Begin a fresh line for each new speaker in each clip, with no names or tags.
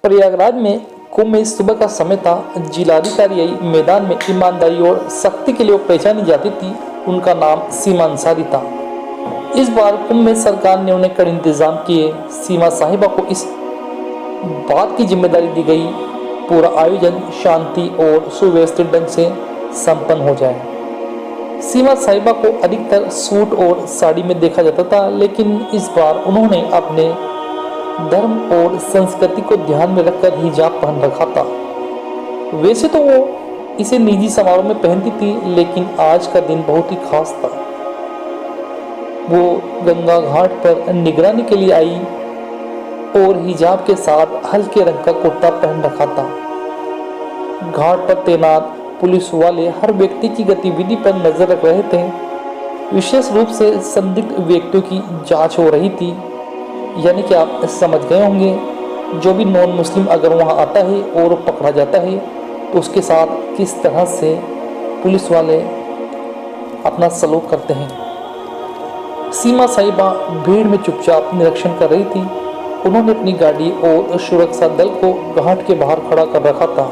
प्रयागराज में कुंभ में सुबह का समय था। जिलाधिकारी आई मैदान में ईमानदारी और सख्ती के लिए वो पहचानी जाती थी। उनका नाम सीमा अंसारी था। इस बार कुंभ में सरकार ने उन्हें कड़े इंतजाम किए। सीमा साहिबा को इस बात की जिम्मेदारी दी गई पूरा आयोजन शांति और सुव्यवस्थित ढंग से संपन्न हो जाए। सीमा साहिबा को अधिकतर सूट और साड़ी में देखा जाता था, लेकिन इस बार उन्होंने अपने धर्म और संस्कृति को ध्यान में रखकर हिजाब पहन रखा था। वैसे तो वो इसे निजी समारोह में पहनती थी, लेकिन आज का दिन बहुत ही खास था। वो गंगा घाट पर निगरानी के लिए आई और हिजाब के साथ हल्के रंग का कुर्ता पहन रखा था। घाट पर तैनात पुलिस वाले हर व्यक्ति की गतिविधि पर नजर रख रहे थे। विशेष रूप से संदिग्ध व्यक्तियों की जांच हो रही थी। यानी कि आप समझ गए होंगे, जो भी नॉन मुस्लिम अगर वहां आता है और पकड़ा जाता है तो उसके साथ किस तरह से पुलिस वाले अपना सलूक करते हैं। सीमा साहिबा भीड़ में चुपचाप निरीक्षण कर रही थी। उन्होंने अपनी गाड़ी और सुरक्षा दल को घाट के बाहर खड़ा कर रखा था,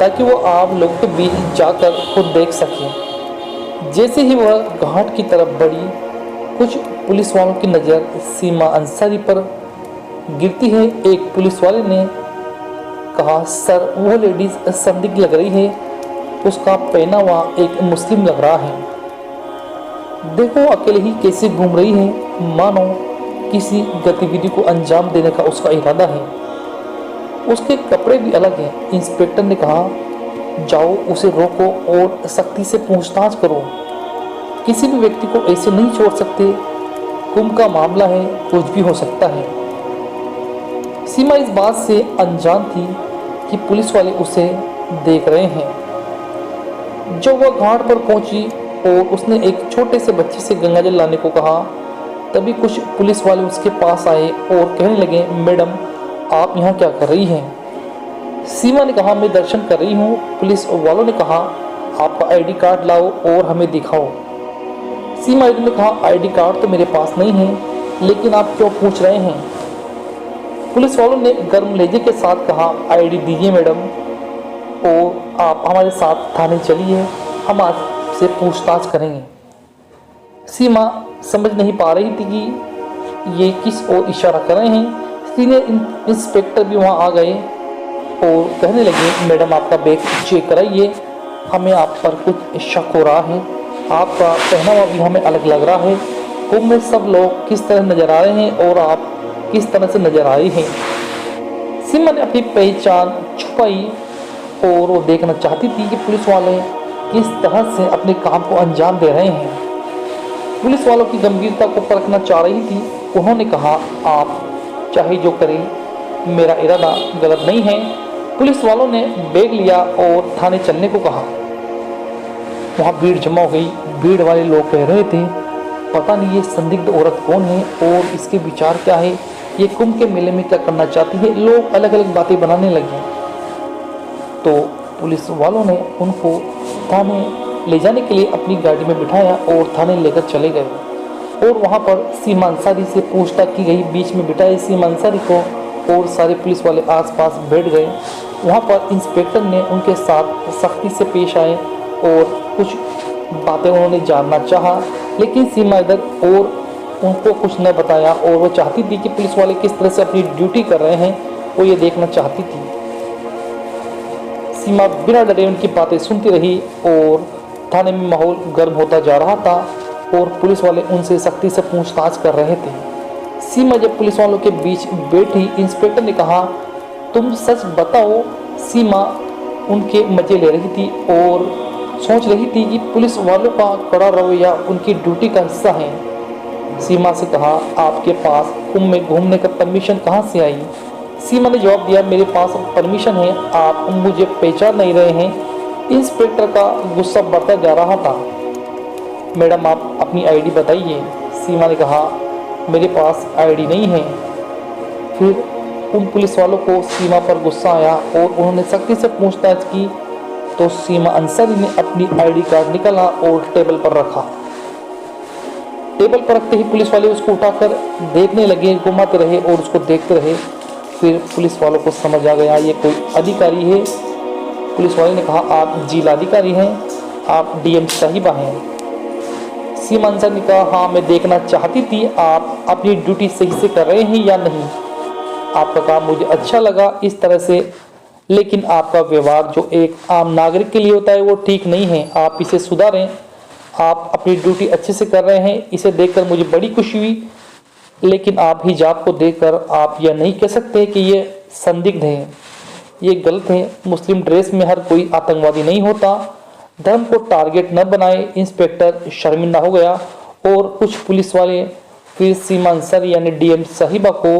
ताकि वो आम लोगों के बीच जाकर खुद देख सके। जैसे ही वह घाट की तरफ बढ़ी, कुछ पुलिस वालों की नज़र सीमा अंसारी पर गिरती है। एक पुलिस वाले ने कहा, सर वो लेडीज संदिग्ध लग रही है, उसका पहनावा एक मुस्लिम लग रहा है। देखो अकेले ही कैसे घूम रही है, मानो किसी गतिविधि को अंजाम देने का उसका इरादा है। उसके कपड़े भी अलग हैं। इंस्पेक्टर ने कहा, जाओ उसे रोको और सख्ती से पूछताछ करो। किसी भी व्यक्ति को ऐसे नहीं छोड़ सकते। कुंभ का मामला है, कुछ भी हो सकता है। सीमा इस बात से अनजान थी कि पुलिस वाले उसे देख रहे हैं। जब वह घाट पर पहुंची और उसने एक छोटे से बच्चे से गंगाजल लाने को कहा, तभी कुछ पुलिस वाले उसके पास आए और कहने लगे, मैडम आप यहाँ क्या कर रही हैं? सीमा ने कहा, मैं दर्शन कर रही हूँ। पुलिस वालों ने कहा, आपका आईडी कार्ड लाओ और हमें दिखाओ। सीमा ने कहा, आईडी कार्ड तो मेरे पास नहीं है, लेकिन आप क्यों पूछ रहे हैं? पुलिस वालों ने गर्म लहजे के साथ कहा, आईडी दीजिए मैडम और आप हमारे साथ थाने चलिए, हम आपसे पूछताछ करेंगे। सीमा समझ नहीं पा रही थी कि ये किस ओर इशारा कर रहे हैं। सीनियर इंस्पेक्टर भी वहाँ आ गए और कहने लगे, मैडम आपका बैग चेक कराइए, हमें आप पर कुछ शक हो रहा है। आपका पहनावा भी हमें अलग लग रहा है। कुंभ में सब लोग किस तरह नजर आ रहे हैं और आप किस तरह से नजर आ रही हैं। सीमा ने अपनी पहचान छुपाई और वो देखना चाहती थी कि पुलिस वाले किस तरह से अपने काम को अंजाम दे रहे हैं। पुलिस वालों की गंभीरता को परखना चाह रही थी। उन्होंने कहा, आप चाहे जो करें, मेरा इरादा गलत नहीं है। पुलिस वालों ने बैग लिया और थाने चलने को कहा। वहाँ भीड़ जमा हो गई। भीड़ वाले लोग कह रहे थे, पता नहीं ये संदिग्ध औरत कौन है और इसके विचार क्या है, ये कुंभ के मेले में क्या करना चाहती है। लोग अलग अलग बातें बनाने लगे। तो पुलिस वालों ने उनको थाने ले जाने के लिए अपनी गाड़ी में बिठाया और थाने लेकर चले गए और वहाँ पर सीमा अंसारी से पूछताछ की गई। बीच में बिठाए सीमा अंसारी को और सारे पुलिस वाले आसपास बैठ गए। वहाँ पर इंस्पेक्टर ने उनके साथ सख्ती से पेश आए और कुछ बातें उन्होंने जानना चाहा, लेकिन सीमा इधर और उनको कुछ न बताया और वो चाहती थी कि पुलिस वाले किस तरह से अपनी ड्यूटी कर रहे हैं, वो ये देखना चाहती थी। सीमा बिना डरे उनकी बातें सुनती रही और थाने में माहौल गर्म होता जा रहा था और पुलिस वाले उनसे सख्ती से पूछताछ कर रहे थे। सीमा जब पुलिस वालों के बीच बैठी, इंस्पेक्टर ने कहा, तुम सच बताओ। सीमा उनके मजे ले रही थी और सोच रही थी कि पुलिस वालों का कड़ा रवैया उनकी ड्यूटी का हिस्सा है। सीमा से कहा, आपके पास कुंभ में घूमने का परमिशन कहाँ से आई? सीमा ने जवाब दिया, मेरे पास परमिशन है, आप मुझे पहचान नहीं रहे हैं। इंस्पेक्टर का गुस्सा बढ़ता जा रहा था। मैडम आप अपनी आईडी बताइए। सीमा ने कहा, मेरे पास आईडी नहीं है। फिर उन पुलिस वालों को सीमा पर गुस्सा आया और उन्होंने सख्ती से पूछताछ की तो सीमा अंसारी ने अपनी आईडी कार्ड निकाला और टेबल पर रखा। टेबल पर रखते ही पुलिस वाले उसको उठाकर देखने लगे, घुमाते रहे और उसको देखते रहे। फिर पुलिस वालों को समझ आ गया ये कोई अधिकारी है। पुलिस वाले ने कहा, आप जिलाधिकारी हैं, आप डीएम साहिबा हैं। सीमा अंसारी ने कहा, हाँ मैं देखना चाहती थी आप अपनी ड्यूटी सही से कर रहे हैं या नहीं। आपका काम मुझे अच्छा लगा इस तरह से, लेकिन आपका व्यवहार जो एक आम नागरिक के लिए होता है वो ठीक नहीं है, आप इसे सुधारें। आप अपनी ड्यूटी अच्छे से कर रहे हैं, इसे देखकर मुझे बड़ी खुशी हुई, लेकिन आप हिजाब को देखकर आप यह नहीं कह सकते कि ये संदिग्ध है, ये गलत है। मुस्लिम ड्रेस में हर कोई आतंकवादी नहीं होता। धर्म को टारगेट न बनाए। इंस्पेक्टर शर्मिंदा हो गया और कुछ पुलिस वाले फिर सीमा अंसारी यानी डीएम साहिबा को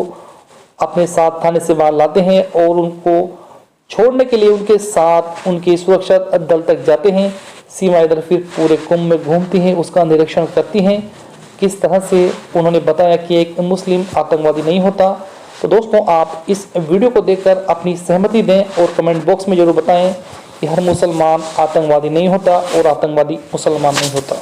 अपने साथ थाने से बाहर लाते हैं और उनको छोड़ने के लिए उनके साथ उनके सुरक्षा दल तक जाते हैं। सीमा इधर फिर पूरे कुंभ में घूमती हैं, उसका निरीक्षण करती हैं किस तरह से उन्होंने बताया कि एक मुस्लिम आतंकवादी नहीं होता। तो दोस्तों, आप इस वीडियो को देखकर अपनी सहमति दें और कमेंट बॉक्स में जरूर बताएं कि हर मुसलमान आतंकवादी नहीं होता और आतंकवादी मुसलमान नहीं होता।